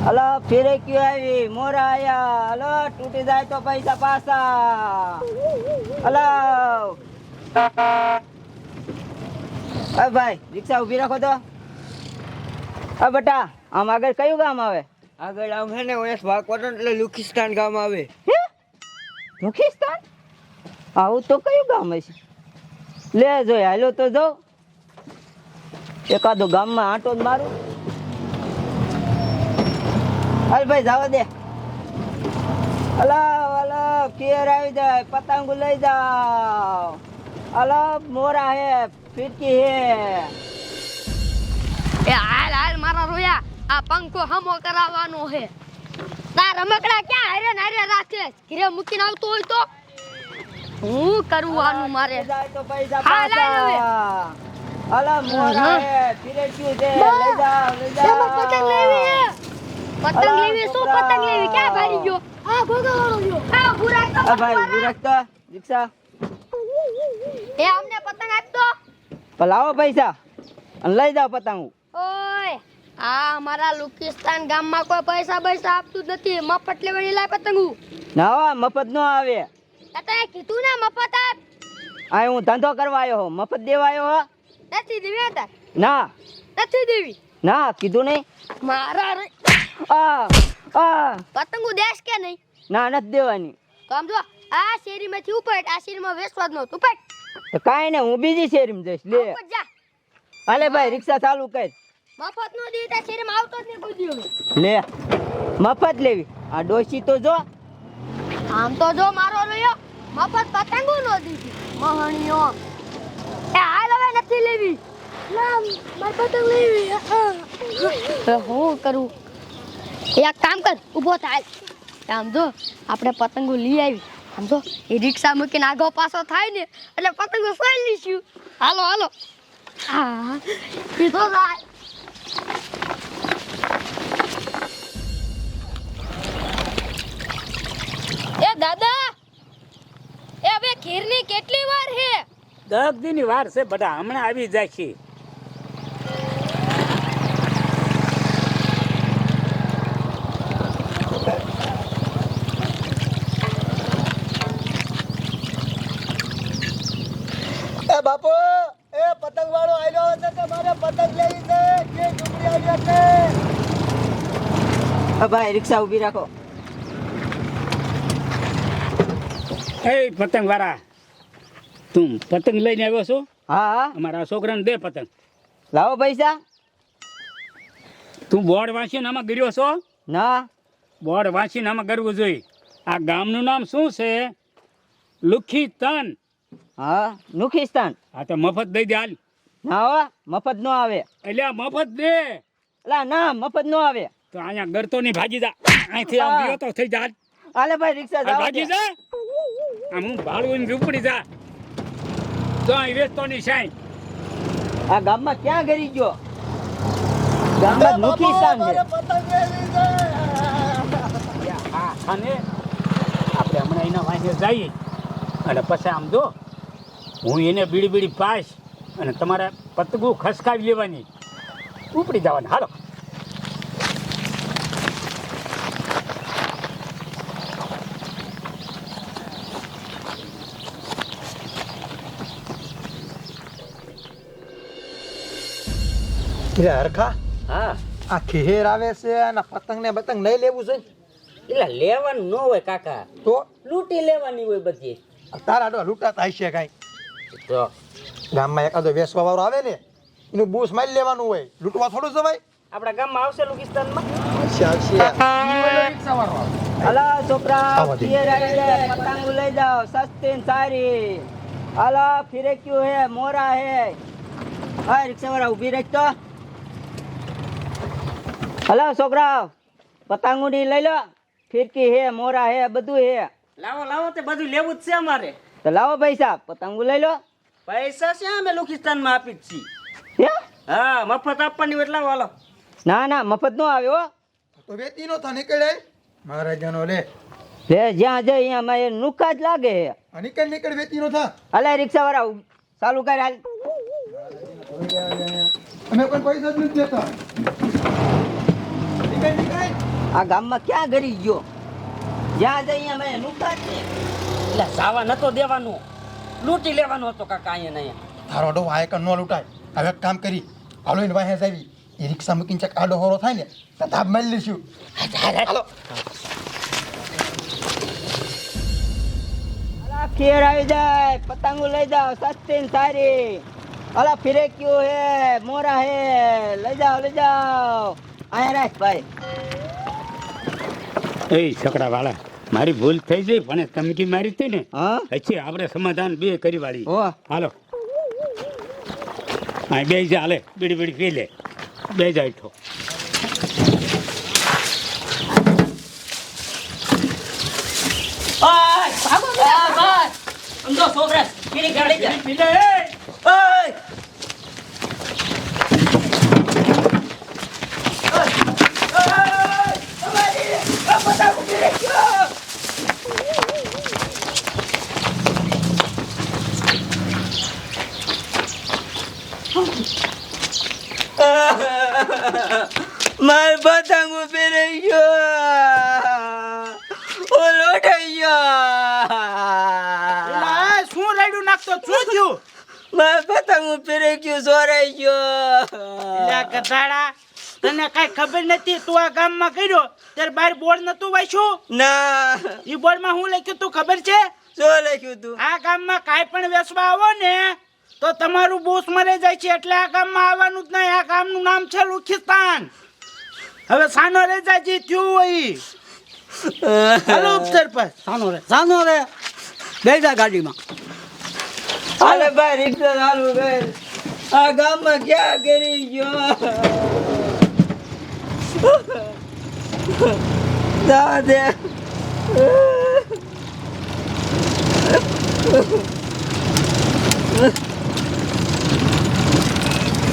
અલા ફેરે ક્યું આવી મોરા આયા અલા તૂટી જાય તો પૈસા પાછા અલા અ ભાઈ રિક્ષા ઊભી રાખો તો અ બેટા આમ આગળ કયું ગામ આવે આગળ આમ હે ને ઓએસ વાકોટન એટલે લુખિસ્તાન ગામ આવે. લુખિસ્તાન આવું તો કયું ગામ હશે લે જોઈ હાલો તો જો એકાદો ગામમાં આંટો જ મારું હાલ ભાઈ જાવ દે અલા અલા કેર આવી જાય પતંગ લઈ જાઓ અલા મોરા હે ફિરકી હે એ હાલ હાલ મારા રોયા આ પંખો હમો કરાવવાનો હે તાર રમકડા ક્યાં હારે નારે રાખે ઘરે મૂકીને આવતો હોય તો હું કરવાનું મારે જાય તો પૈસા હાલ હાલ હવે. પાછા અલા મોરા હે ફિરકી દે લઈ જાઓ શેમાં પતંગ લેવી હે પતંગ લેવી શું પતંગ લેવી ક્યાં ભારી ગયો આ ભોગવાળો ગયો આ બુરા તો અ ભાઈ ઊભી રાખ તો રિક્ષા એ અમને પતંગ આપ દો લાવો પૈસા અને લઈ જાઓ પતંગ ઓય આ મારા લુકિસ્તાન ગામમાં કોઈ પૈસા આપતું જ નથી મફત લેવાની લાય પતંગુ ના મફત નો આવે તે કીધું ને મફત આપ આ હું ધંધો કરવા આવ્યો હો મફત દેવા આવ્યો હો નથી દેવી તાર ના નથી દેવી ના કીધું નહીં મારા આ આ પતંગુ દેશ કે નહીં ના નથી દેવાની તો આમ જો આ શેરીમાંથી ઉપટ આ શેરીમાં વેચવા જ નહોતું ઉપટ તો કાંઈ ને હું બીજી શેરીમાં જઈશ લે ઉપટ જા હાલે ભાઈ રિક્ષા ચાલુ કર મફત નો દી ત્યાં શેરીમાં આવતો જ નહીં કોઈ દી લે મફત લેવી આ ડોશી તો જો આમ તો જો મારો રહ્યો મફત પતંગો નો દીધી મહણીઓ એ હાલ હવે નથી લેવી ના માર પતંગ લેવી હું કરું એક કામ કર ઊભો થાય આમ જો આપણે પતંગો લઈ આવી આમ જો એ રિક્ષા મૂકીને આગો પાછો થાય ને એટલે પતંગો ફોઈ લઈશું હાલો હાલો હા કીધો થાય એ દાદા એ હવે ખીરની કેટલી વાર છે 10 દીની વાર છે બધા હમણાં આવી જાય છે. એ બાપુ એ પતંગ વાળો આવ્યો છે કે મારે પતંગ લેવી છે કે ડુંગળી આવ્યા છે. અ ભાઈ રિક્ષા ઊભી રાખો એ પતંગ વાળા તું પતંગ લઈને આવ્યો છો હા હા અમારા છોકરાને દે પતંગ. લાવો પૈસા તું બોર્ડ વાંચીને આમાં ગર્યો છો ના બોર્ડ વાંચીને આમાં કરવું જોઈએ. આ ગામનું નામ શું છે લુખિસ્તાન. હા નુખિસ્તાન આ તો મફત દઈ દે હાલ. ના હો મફત નો આવે એટલે આ મફત દે અલા ના મફત નો આવે તો અહીંયા ગરતો ની ભાજી જા અહીંથી આમ ગયો તો થઈ જા હાલે ભાઈ રિક્ષા જાવ ભાજી જા આમ હું ભાડું ઝૂંપડી જા તો અહીં વેચતો ની સાઈ આ ગામમાં ક્યાં ગરી ગયો ગામમાં નુખિસ્તાન છે મારે પતંગ લેવી છે. અને આપણે હમણાં એના વાંચે જઈએ અને પછી આમ જો હું એને બીડી બીડી પાસ અને તમારે પતંગો ખસકાવી લેવાની ઉપડી જવાની હાલો. એટલે હરખા હા આ ખેર આવે છે અને પતંગ ને બતંગ લઈ લેવું છે એટલે લેવાનું ન હોય કાકા તો લૂંટી લેવાની હોય બધી. તારા આડો લૂંટાતા હશે કાંઈ તો ગામમાં એકાદો વેસવા વાળો આવે ને એનું બૂસ મારી લેવાનું હોય લૂંટવા થોડું જવાય. આપણા ગામમાં આવશે લુકિસ્તાનમાં. અલા છોકરા આવો દે. પિયર આવી જાય પતંગ લઈ જાઓ સસ્તી ને સારી અલા ફિરે ક્યું હે મોરા હે હા રિક્ષા વાળા ઊભી રાખ તો હલો છોકરા પતંગો ની લઈ લો ફિરકી હે મોરા હે બધું હે લાવો લાવો તે બધું લેવું જ છે અમારે. તો લાવો પૈસા પતંગો લઈ લો પૈસા છે અમે લુકિસ્તાનમાં આપી જ છીએ. હે હા મફત આપવાની હોય એટલે હાલો. ના ના મફત નો આવ્યો તો વેતી નો થા નીકળે મહારાજાનો લે લે જ્યાં જાય અહીંયા મારે નુકા જ લાગે હે આ નીકળ વેતી નો થા અલા રિક્ષા વાળા ચાલુ કર હાલ અમે કોઈ પૈસા જ નથી દેતા નીકળ આ ગામમાં ક્યાં ગરી ગયો? જ્યાં જઈએ અમે નુકસાન છે. એટલે સાવા નતો દેવાનો, લૂંટી લેવાનો હતો કાકા અહીંયા ને અહીંયા. તારો ડો આ એક ન લૂંટાય. હવે એક કામ કરી, હાલો એને વાહે જાવી. એ રિક્ષા મૂકીને ચક આડો હોરો થાય ને તો ધાબ મારી લઈશું. હાલો. અલા ફેર આવી જાય, પતંગો લઈ જાઓ સસ્તી ને સારી. અલા ફિરેક્યું હે, મોરા હે, લઈ જાઓ. અહીંયા રાખ ભાઈ. એ છકડા વાળા, મારી ભૂલ થઈ ગઈ પણ ધમકી મારી હતી ને, હા પછી આપણે સમાધાન બે કરી વાળી. ઓ હાલો હા બે જા, હાલે બીડી બીડી પી લે, બે જાય તો સમજો છોકરા, પીડી ગાડી જા. પી લે. ઓય! માર પતંગ ફેરાઈ ગયો, ઓ લોટાઈ ગયો. શું રાયડું નાખતો, શું થયું? માર પતંગ ફેરાઈ ગયું, ચોરાઈ ગયો. ગધાડા, તને કઈ ખબર નથી? તું આ ગામમાં કર્યો ત્યારે બહાર બોર્ડ નતું વાંચ્યું? ના, ઈ બોર્ડમાં હું લખ્યું તું ખબર છે? શું લખ્યું તું? આ ગામમાં કાંઈ પણ વેચવા આવો ને તો તમારું બોસ મરે જાય છે, એટલે આ ગામમાં આવવાનું જ નહીં. આ ગામનું નામ છે લુખિસ્તાન. હવે સાનો રે જાજી થયું હોય. હાલો ઉપસરપંચ, સાનો રે બેજા ગાડીમાં. હાલે ભાઈ રિક્ષા ચાલુ કર. આ ગામમાં ક્યાં કરી ગયો? દાદે